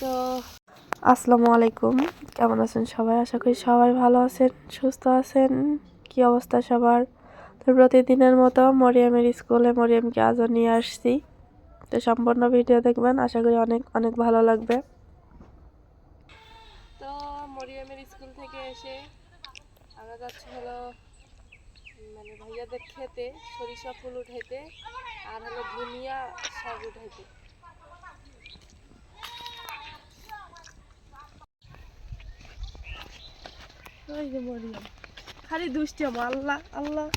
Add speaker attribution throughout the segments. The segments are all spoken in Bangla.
Speaker 1: তো আসসালামু আলাইকুম, কেমন আছেন সবাই? আশা করি সবাই ভালো আছেন, সুস্থ আছেন। কি অবস্থা সবার? তো প্রতিদিনের মতো মরিয়মের স্কুলে মরিয়মকে আজও নিয়ে আসছি। তো সম্পূর্ণ ভিডিও দেখবেন, আশা করি অনেক অনেক ভালো লাগবে। তো মরিয়মের স্কুল থেকে এসে আমরা যাচ্ছি হলো ভাইয়াদের খেতে সরিষা ফুল উঠাইতে আর হলো ধনিয়া শাক উঠাইতে। ওই যে মরিয়ম খালি দুষ্টি আল্লাহ আল্লাহ।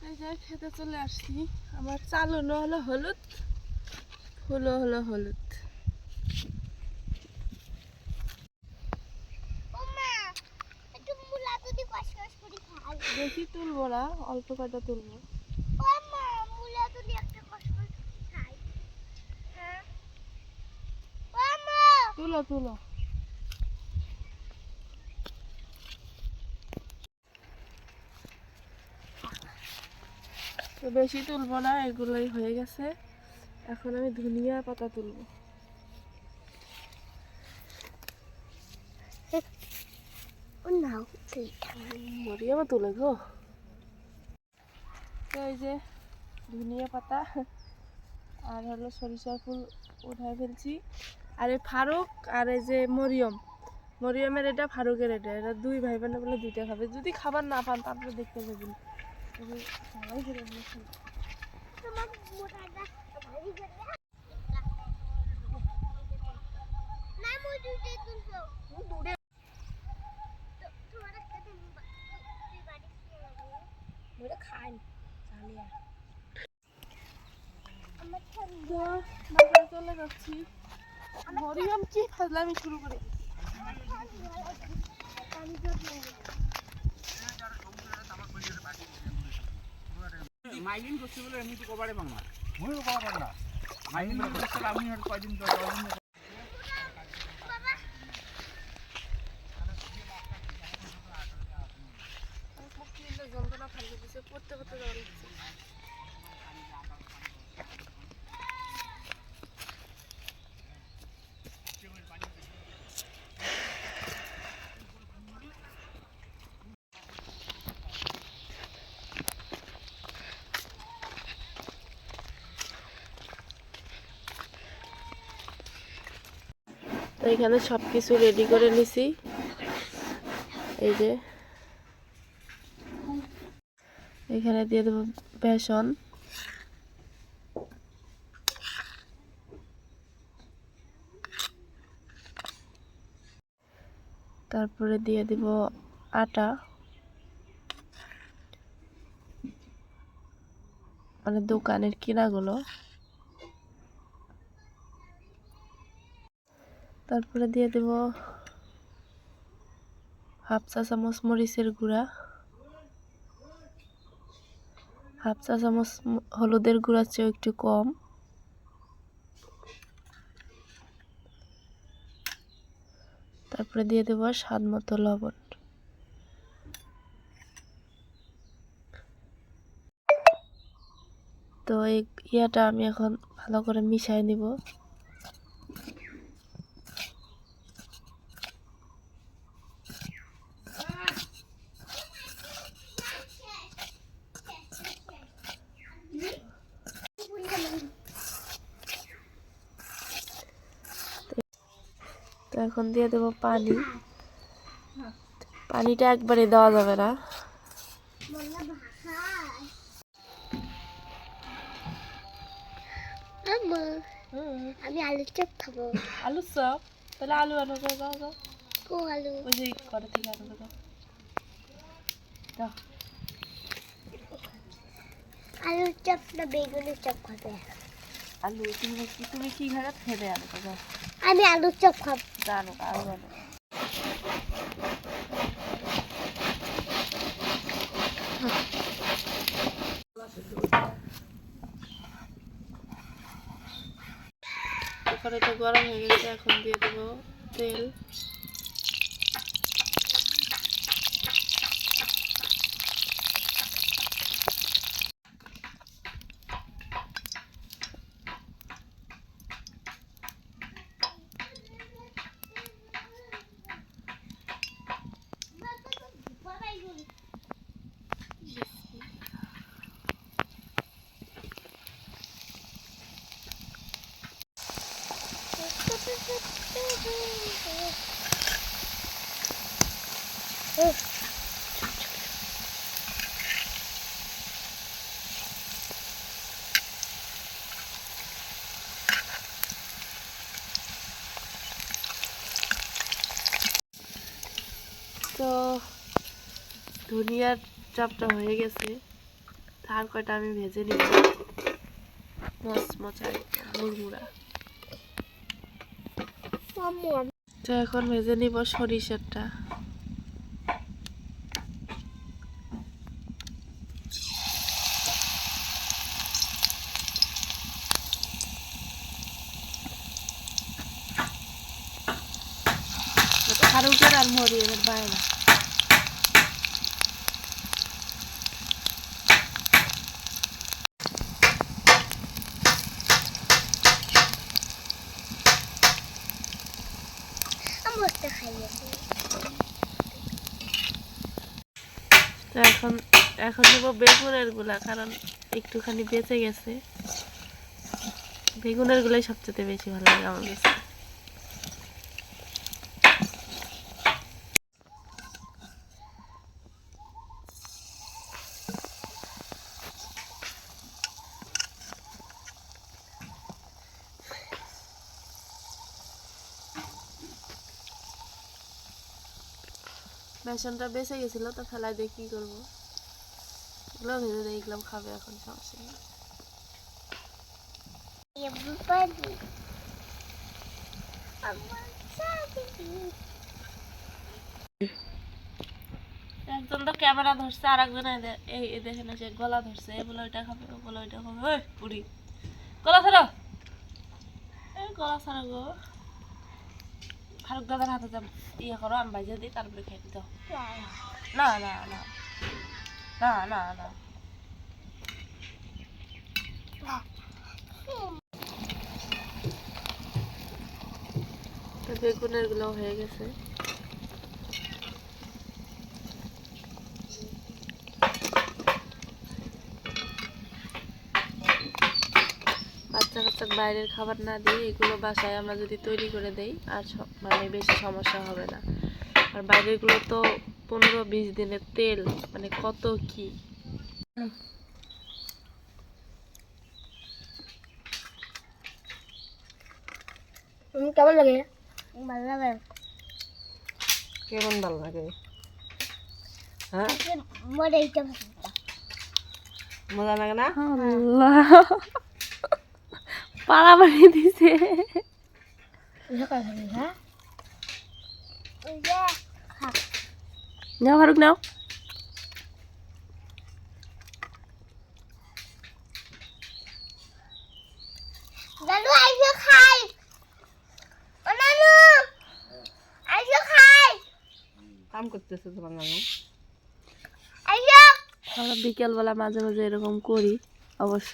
Speaker 1: এই যে খেতে চলে আসছি। আমার চালুনো হলো হলুদ, ফুলও হলো হলুদ। বেশি তুলবো না, অল্প কটা তুলবো। তুলো তুলো। তো বেশি তুলবো না, এগুলোই হয়ে গেছে। এখন আমি ধনিয়া পাতা তুলবো। মরিয়ামা তুলে গো। তো এই যে ধনিয়া পাতা আর হলো সরিষার ফুল উঠায় ফেলছি। আর এই ফারুক আর এই যে মরিয়মের এটা, ফারুকের এটা, এরা দুই ভাই বোনে বলে দুইটা খাবে। যদি খাবার না পান তারপরে দেখতে পাবেন। সবাই খেলে চলে যাচ্ছি। মরিয়ম কি ফাজলামি শুরু করে
Speaker 2: মাইলিন করছি বলে এমনি তো কবারে বাংলা ময়ও কবার না মাইলিন করতে আমি আর কয়দিন তো
Speaker 1: যন্ত্রণা ফালিয়ে দিচ্ছে, পড়তে পড়তে যাওয়া লাগছে। তো এখানে সব কিছু রেডি করে নিছি। এই যে এখানে দিয়ে দেবো বেসন, তারপরে দিয়ে দিব আটা, মানে দোকানের কিনাগুলো, তারপরে দিয়ে দেব হাফ চা চামচ মরিচের গুঁড়া, হাফ চা চামচ হলুদের গুঁড়ার চেয়েও একটু কম, তারপরে দিয়ে দেব স্বাদ মতো লবণ। তো এই ইয়াটা আমি এখন ভালো করে মিশাই নিব। তো এখন দিয়ে দেব পানি। পানিটা একবারে দেওয়া যাবে না।
Speaker 3: আমি আলুর চপ খাবো।
Speaker 1: আলুর চপ? তাহলে আলু আনো, যাও যাও যাও।
Speaker 3: কো আলু?
Speaker 1: ওই যে ঘরে থেকে আনো, যাও যাও।
Speaker 3: আলুর চপ না বেগুনের চপ খাবে?
Speaker 1: আলু তুমি কি ঘরে খেতে আনো, যাও।
Speaker 3: আমি আলুর চপ খাবো।
Speaker 1: জানো আলু আনো। কড়াইটা গরম হয়ে গেছে, এখন দিয়ে দেবো তেল। তো ধনিয়ার চপটা হয়ে গেছে, তার কয়টা আমি ভেজে নিব মচমচায় মুড়মুড়া। তো এখন ভেজে নিব সরিষাটা। ফারুকের আর মরিয়মের বায়না।
Speaker 3: আমটা খাইয়েছি।
Speaker 1: তো এখন দেবো বেগুনের গুলা, কারণ একটুখানি বেঁচে গেছে। বেগুনের গুলাই সবচেয়ে বেশি ভালো লাগে আমার কাছে। বেসনটা বেঁচে গেছিল, তো ফেলাই দিয়ে কি করবো, এগুলো ভেজে দেখলাম খাবে এখন, সমস্যা নেই। একজন তো ক্যামেরা ধরছে, আর একজন এই দেখে না যে গলা ধরছে, এ বলে ওইটা খাবে, ও বলে ওইটা খাবে। ওই পুরি গলা ছাড়ো, এই গলা ছাড়ো গো। ফারুক দাদার হাতে ইয়ে করো, আমি ভাইজা দিই, তারপরে খেয়ে দিতে। না না না না না না, বেগুনের গুলো হয়ে গেছে। বাচ্চা কাচ্চা বাইরের খাবার না দিয়ে এগুলো বাসায় আমরা যদি তৈরি করে দেই, আর মানে বেশি সমস্যা হবে না। আর বাইরের গুলো তো 15-20 দিনের তেল, মানে কত কি।
Speaker 3: কেমন লাগে? ভালো লাগে।
Speaker 1: কেমন ভালো লাগে? হ্যাঁ,
Speaker 3: মরে এইটা
Speaker 1: মজা লাগে না? আল্লাহ, পাড়াবাড়ি দিছে।
Speaker 3: হ্যাঁ
Speaker 1: নাও ফারুক, নাও।
Speaker 3: নানু আইসো খাই। ও নানু আইসো খাই।
Speaker 1: কাম করতেছে তোমার নানু।
Speaker 3: আইসো।
Speaker 1: আমরা বিকেলবেলা মাঝে মাঝে এরকম করি অবশ্য।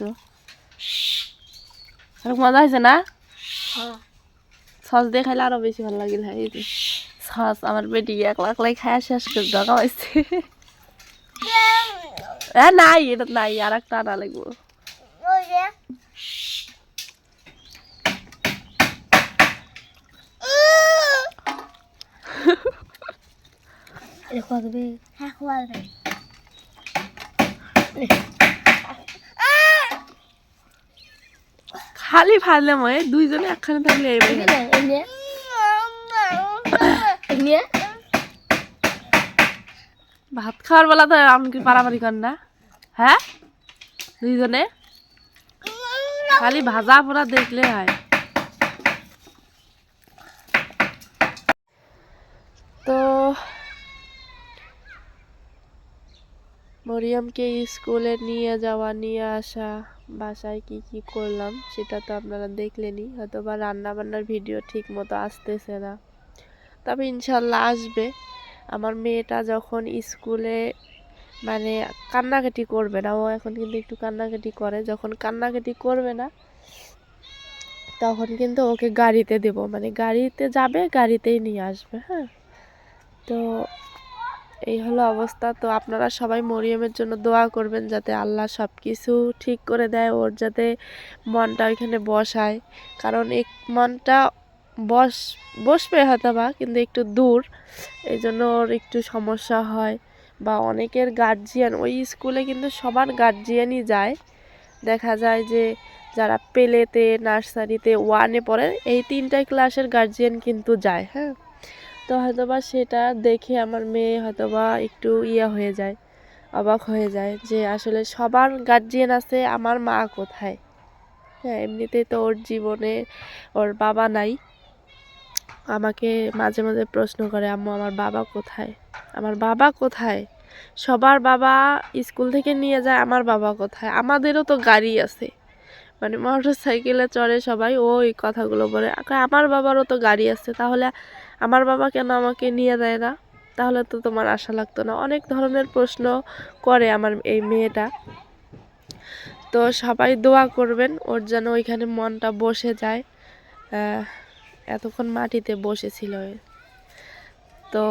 Speaker 1: ফারুক, মজা হয়েছে না? সস দিয়ে খাইলে আরো বেশি ভালো লাগিল। এই যে সস আমার বেটি একলা একলাই খায়া শেষ করে ঢাকা হয়েছে। নাই, এটা নাই, আর একটা আনা লাগবো।
Speaker 3: ওই যে খোয়া দেবে। হ্যাঁ খোয়া দেবে।
Speaker 1: খালি ফাইলে ময়ে দুইজনে একখানে থাকলে ভাত খাওয়ার বেলা তো এমনকি পারাপারি কর না। হ্যাঁ, দুইজনে খালি ভাজা পোড়া দেখলে হয়। তো মরিয়মকে স্কুলে নিয়ে যাওয়া, নিয়ে আসা, বাসায় কি কি করলাম সেটা তো আপনারা দেখলেনই। হয়তো বা রান্না বান্নার ভিডিও ঠিক মতো আসতেছে না, তবে ইনশাল্লাহ আসবে। আমার মেয়েটা যখন স্কুলে মানে কান্নাকাটি করবে না, ও এখন কিন্তু একটু কান্নাকাটি করে, যখন কান্নাকাটি করবে না তখন কিন্তু ওকে গাড়িতে দেব, মানে গাড়িতে যাবে, গাড়িতেই নিয়ে আসবে। হ্যাঁ, তো এই হলো অবস্থা। তো আপনারা সবাই মরিয়মের জন্য দোয়া করবেন, যাতে আল্লাহ সব কিছু ঠিক করে দেয়, ওর যাতে মনটা ওইখানে বসায়। কারণ এই মনটা বসবে হয়তো বা, কিন্তু একটু দূর, এই জন্য ওর একটু সমস্যা হয়। বা অনেকের গার্জিয়ান, ওই স্কুলে কিন্তু সবার গার্জিয়ানই যায়। দেখা যায় যে যারা পেলেতে, নার্সারিতে, ওয়ানে পড়ে, এই 3টাই ক্লাসের গার্জিয়ান কিন্তু যায়। হ্যাঁ, তো হয়তোবা সেটা দেখে আমার মেয়ে হয়তোবা একটু হয়ে যায়, অবাক হয়ে যায় যে আসলে সবার গার্জিয়ান আছে, আমার মা কোথায়। হ্যাঁ, এমনিতেই তো ওর জীবনে ওর বাবা নাই। আমাকে মাঝে মাঝে প্রশ্ন করে, আম্মু আমার বাবা কোথায়, আমার বাবা কোথায়। সবার বাবা স্কুল থেকে নিয়ে যায়, আমার বাবা কোথায়। আমাদেরও তো গাড়ি আছে, মানে মোটর সাইকেলে চড়ে সবাই, ওই কথাগুলো বলে। আমার বাবারও তো গাড়ি আছে, তাহলে আমার বাবা কেন আমাকে নিয়ে দেয় না, তাহলে তো তোমার আশা লাগতো না। অনেক ধরনের প্রশ্ন করে আমার এই মেয়েটা। তো সবাই দোয়া করবেন ওর যেন ওইখানে মনটা বসে যায়। এতক্ষণ মাটিতে বসেছিল। তো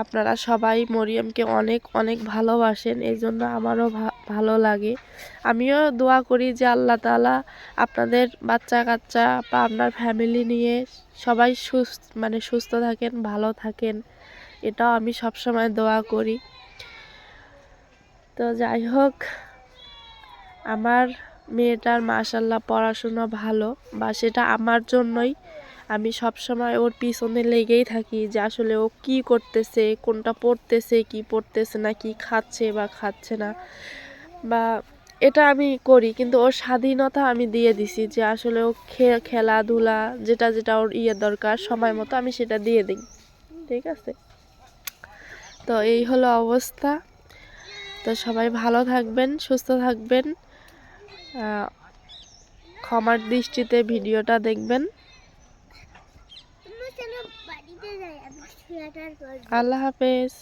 Speaker 1: আপনারা সবাই মরিয়মকে অনেক অনেক ভালোবাসেন, এই জন্য আমারও ভালো লাগে। আমিও দোয়া করি যে আল্লাহ তাআলা আপনাদের বাচ্চা কাচ্চা বা আপনার ফ্যামিলি নিয়ে সবাই সুস্থ থাকেন, ভালো থাকেন, এটাও আমি সবসময় দোয়া করি। তো যাই হোক, আমার মেয়েটার মাশাআল্লাহ পড়াশোনা ভালো, বা সেটা আমার জন্যই। আমি সবসময় ওর পিছনে লেগেই থাকি যে আসলে ও কি করতেছে, কোনটা পড়তেছে, কি পড়তেছে না, কি খাচ্ছে বা খাচ্ছে না, বা এটা আমি করি। কিন্তু ওর স্বাধীনতা আমি দিয়ে দিছি যে আসলে ও খেলাধুলা যেটা যেটা ওর দরকার সময় মতো আমি সেটা দিয়ে দিই। ঠিক আছে, তো এই হলো অবস্থা। তো সবাই ভালো থাকবেন, সুস্থ থাকবেন, ক্ষমার দৃষ্টিতে ভিডিওটা দেখবেন। আল্লাহ হাফেজ।